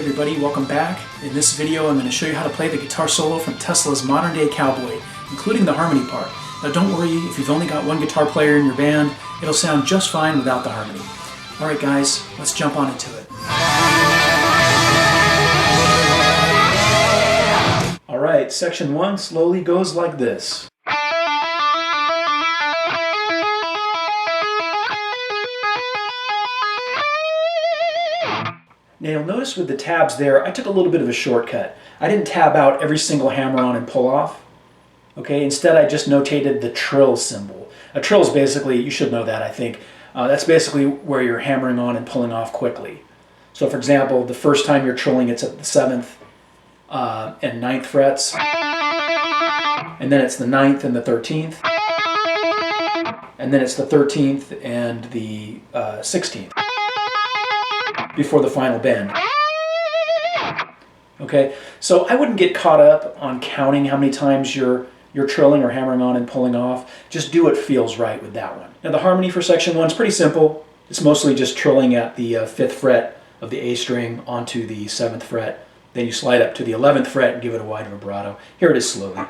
everybody, welcome back. In this video I'm going to show you how to play the guitar solo from Tesla's Modern Day Cowboy, including the harmony part. Now don't worry, if you've only got one guitar player in your band, it'll sound just fine without the harmony. Alright guys, let's jump on into it. Alright, section 1 slowly goes like this. Now you'll notice with the tabs there, I took a little bit of a shortcut. I didn't tab out every single hammer-on and pull-off. Okay, instead I just notated the trill symbol. A trill is basically, you should know that I think, that's basically where you're hammering on and pulling off quickly. So for example, the first time you're trilling it's at the 7th and 9th frets, and then it's the 9th and the 13th, and then it's the 13th and the 16th. Before the final bend. Okay, so I wouldn't get caught up on counting how many times you're trilling or hammering on and pulling off. Just do what feels right with that one. Now the harmony for section 1 is pretty simple. It's mostly just trilling at the 5th fret of the A string onto the 7th fret. Then you slide up to the 11th fret and give it a wide vibrato. Here it is slowly.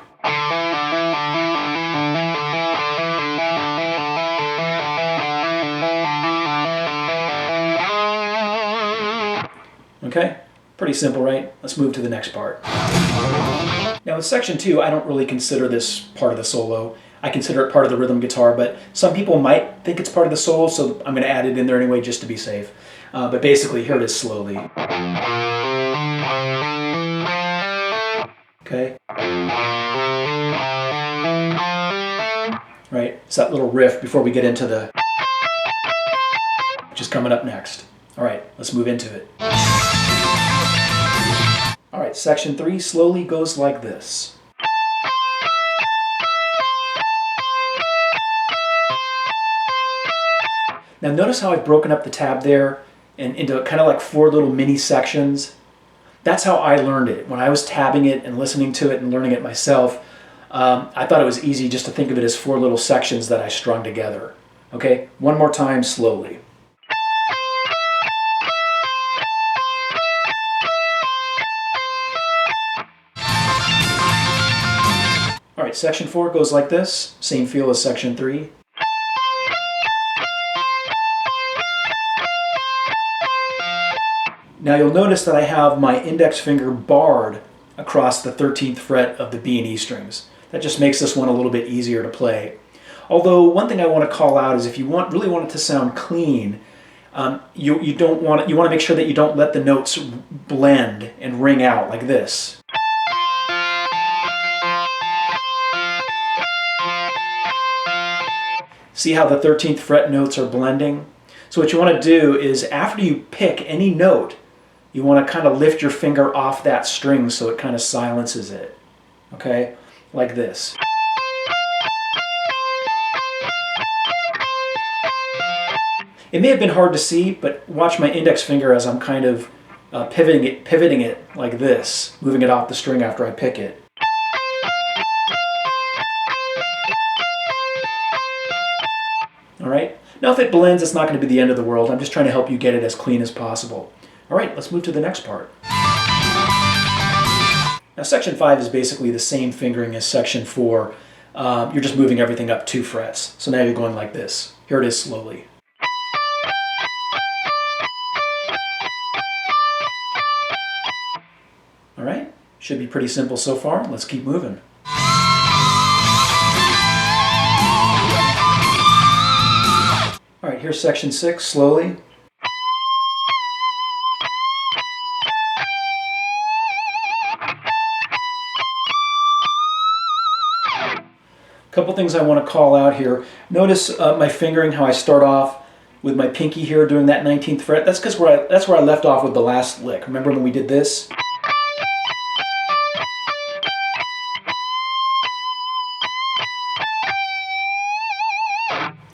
Okay, pretty simple, right? Let's move to the next part. Now with section 2, I don't really consider this part of the solo. I consider it part of the rhythm guitar, but some people might think it's part of the solo, so I'm going to add it in there anyway just to be safe. But basically, here it is slowly. Okay. Right, it's that little riff before we get into the, which is coming up next. All right, let's move into it. All right, section 3 slowly goes like this. Now notice how I've broken up the tab there and into kind of like 4 little mini sections. That's how I learned it. When I was tabbing it and listening to it and learning it myself, I thought it was easy just to think of it as 4 little sections that I strung together. Okay, one more time slowly. Alright, section 4 goes like this, same feel as section 3. Now you'll notice that I have my index finger barred across the 13th fret of the B and E strings. That just makes this one a little bit easier to play. Although one thing I want to call out is if you really want it to sound clean, you want to make sure that you don't let the notes blend and ring out like this. See how the 13th fret notes are blending? So what you want to do is after you pick any note, you want to kind of lift your finger off that string so it kind of silences it. Okay? Like this. It may have been hard to see, but watch my index finger as I'm kind of pivoting it like this, moving it off the string after I pick it. Alright, now if it blends, it's not going to be the end of the world. I'm just trying to help you get it as clean as possible. Alright, let's move to the next part. Now section 5 is basically the same fingering as section 4. You're just moving everything up 2 frets. So now you're going like this. Here it is slowly. Alright, should be pretty simple so far. Let's keep moving. Alright, here's section 6, slowly. A couple things I want to call out here. Notice my fingering, how I start off with my pinky here doing that 19th fret. That's because that's where I left off with the last lick. Remember when we did this?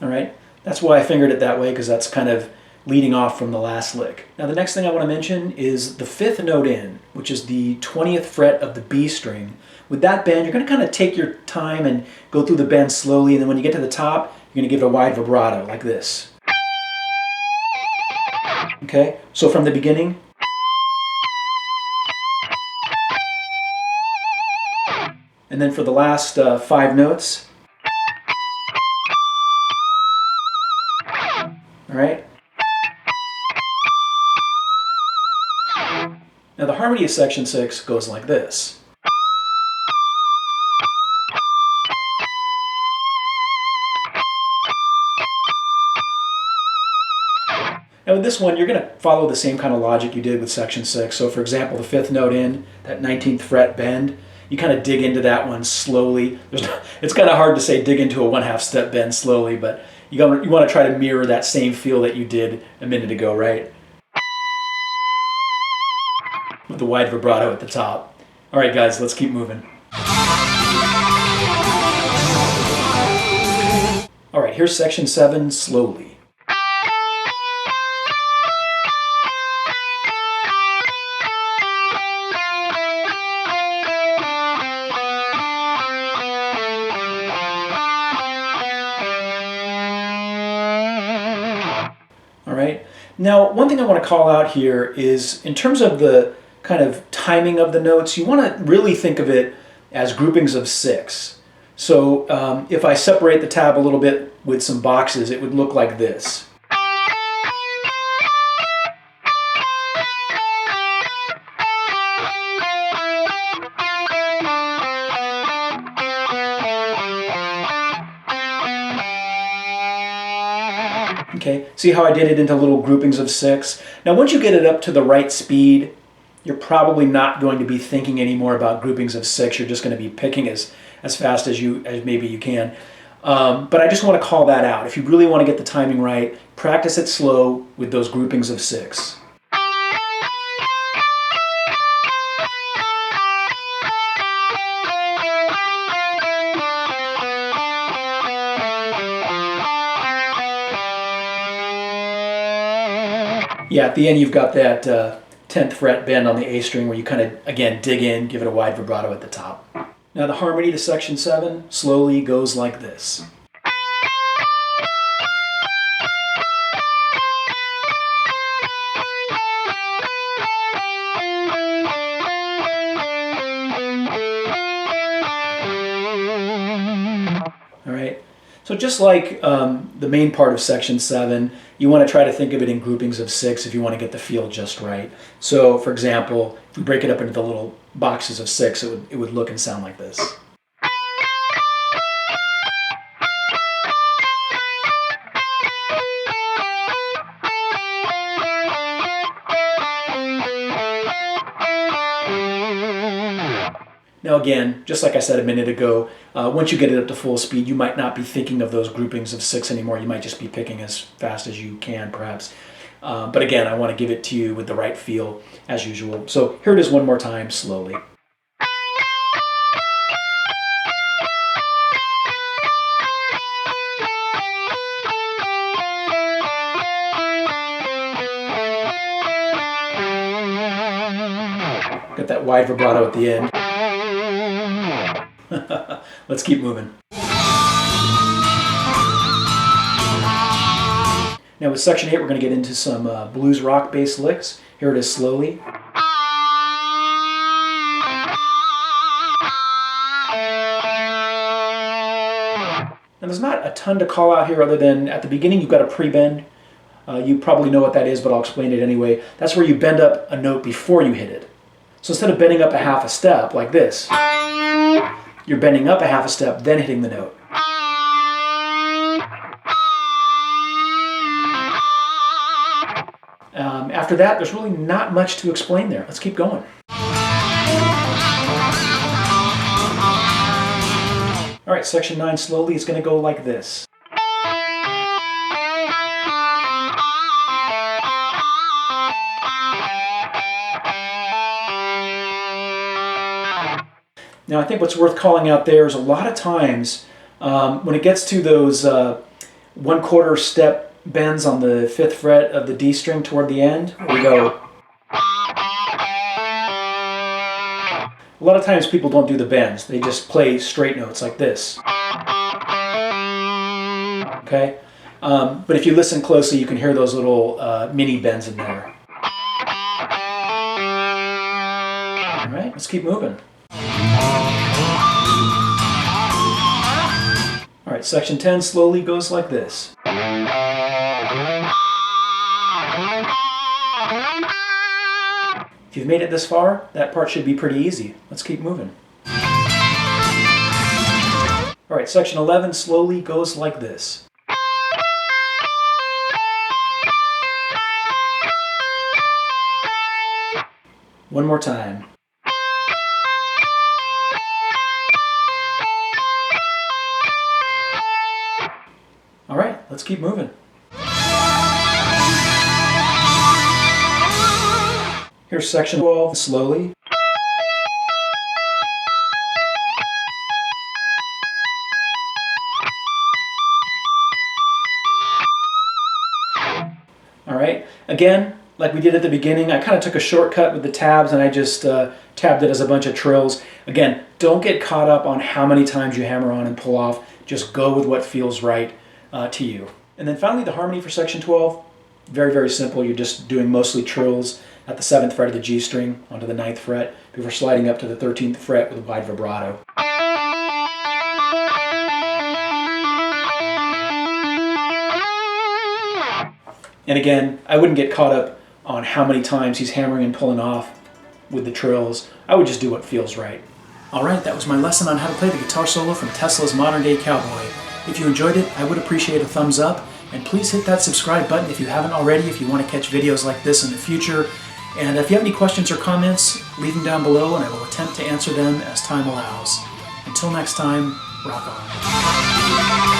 Alright, that's why I fingered it that way, because that's kind of leading off from the last lick. Now the next thing I want to mention is the 5th note in, which is the 20th fret of the B string. With that bend, you're going to kind of take your time and go through the bend slowly, and then when you get to the top, you're going to give it a wide vibrato like this. Okay, so from the beginning. And then for the last 5 notes, all right? Now the harmony of section 6 goes like this. Now with this one, you're going to follow the same kind of logic you did with section 6. So for example, the 5th note in, that 19th fret bend, you kind of dig into that one slowly. It's kind of hard to say dig into a 1/2 step bend slowly, but you want to try to mirror that same feel that you did a minute ago, right? With the wide vibrato at the top. All right, guys, let's keep moving. All right, here's section 7 slowly. All right. Now, one thing I want to call out here is in terms of the kind of timing of the notes, you want to really think of it as groupings of 6. So if I separate the tab a little bit with some boxes, it would look like this. Okay, see how I did it into little groupings of 6? Now once you get it up to the right speed, you're probably not going to be thinking anymore about groupings of 6. You're just going to be picking as fast as maybe you can. But I just want to call that out. If you really want to get the timing right, practice it slow with those groupings of 6. Yeah, at the end you've got that 10th fret bend on the A string where you kind of, again, dig in, give it a wide vibrato at the top. Now the harmony to section 7 slowly goes like this. All right. So just like the main part of section 7, you want to try to think of it in groupings of 6 if you want to get the feel just right. So for example, if we break it up into the little boxes of 6, it would look and sound like this. Now again, just like I said a minute ago, once you get it up to full speed, you might not be thinking of those groupings of 6 anymore. You might just be picking as fast as you can, perhaps. But again, I want to give it to you with the right feel, as usual. So here it is one more time, slowly. Got that wide vibrato at the end. Let's keep moving. Now with section 8, we're going to get into some blues rock bass licks. Here it is slowly. And there's not a ton to call out here other than at the beginning you've got a pre-bend. You probably know what that is, but I'll explain it anyway. That's where you bend up a note before you hit it. So instead of bending up a half a step like this, you're bending up a half a step, then hitting the note. After that, there's really not much to explain there. Let's keep going. All right, section 9 slowly is going to go like this. Now, I think what's worth calling out there is a lot of times when it gets to those 1/4 step bends on the 5th fret of the D string toward the end, we go. A lot of times people don't do the bends. They just play straight notes like this. Okay? But if you listen closely, you can hear those little mini bends in there. All right, let's keep moving. Alright, section 10 slowly goes like this. If you've made it this far, that part should be pretty easy. Let's keep moving. Alright, section 11 slowly goes like this. One more time. Alright, let's keep moving. Here's section 12 slowly. Alright, again, like we did at the beginning, I kind of took a shortcut with the tabs and I just tabbed it as a bunch of trills. Again, don't get caught up on how many times you hammer on and pull off. Just go with what feels right to you. And then finally the harmony for section 12, very, very simple. You're just doing mostly trills at the 7th fret of the G string onto the 9th fret before sliding up to the 13th fret with a wide vibrato. And again, I wouldn't get caught up on how many times he's hammering and pulling off with the trills. I would just do what feels right. Alright, that was my lesson on how to play the guitar solo from Tesla's Modern Day Cowboy. If you enjoyed it, I would appreciate a thumbs up, and please hit that subscribe button if you haven't already, if you want to catch videos like this in the future. And if you have any questions or comments, leave them down below and I will attempt to answer them as time allows. Until next time, rock on.